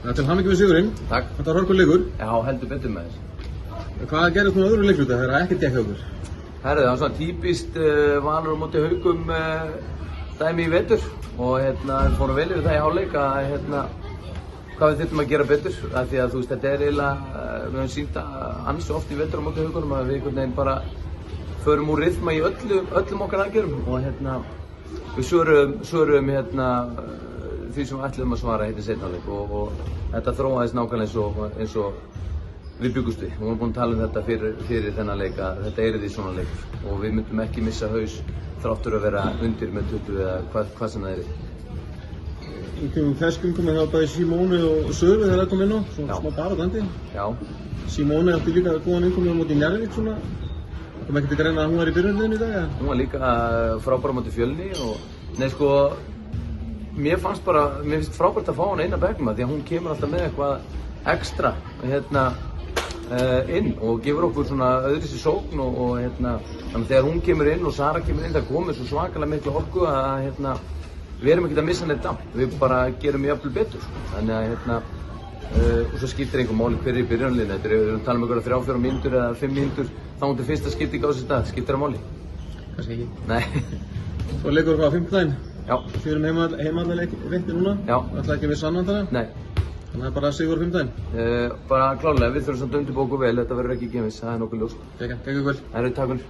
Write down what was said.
Til hamingju með sigurinn. Takk. Þetta var hörkulegur leikur. Já, heldur betur með þess. Hvað gerðist nú öðru leikluta þegar það ekkert gekk hjá okkur? Herðu, það var svona típist Valur á móti Haugum dæmi í vetur og við fórum vel yfir það í hálfleik að hvað við þurfum að gera betur af því að þú veist, þetta eiginlega við höfum sýnt ansi oft í vetur á móti Haugunum að við einhvern veginn bara förum úr rytma í öllum okkar aðgerðum og við svörum því sem við ætluðum að svara seinni hálfleik og þetta þróaðist nákvæmlega eins og við byggumst við. Við vorum búin að tala um þetta fyrir þennan leik að þetta yrði svona leikur og við myndum ekki missa haus þráttur að vera undir með 20 eða hvað sem það yrði. Í kringum ferskum komið það bæði Simone og Söru þegar það kom inn á, svona smá barátandi. Já. Simone átti líka góðan innkomið á móti Njarðvík svona. Kom ekkert til greina að hún var í byrjunarliðinu í dag, eða? Hún var líka frábær á móti Fjölni og nei sko, mér finnst frábært að fá hana inn á bekknum því að hún kemur alltaf með eitthvað ekstra inn og gefur okkur svona öðruvísi sókn og þannig þegar hún kemur inn og Sara kemur inn það komur svo svakalega miklu orku að við erum ekkert að missa neitt damm, við bara gerum jafnvel betur þannig og svo skiptir einhver máli hverju í byrjunarliðinu, við erum að tala um einhverja 3-4 mínútur eða 5 mínútur þá hundur fyrsta skipting á sér stað, skiptir það máli? Kannski ekki. Nei. Svo leikur hvað á 5. Já. Þið erum heimaðarleik veitti núna? Já. Ætlaði ekki að missa annan þannig? Nei. Þannig að það er bara sigur á 5. Bara klárlega, við þurfum samt að undirbúa okkur vel, þetta verður ekki gefins, það er nokkuð ljóst. Gekka vel. Takk fyrir.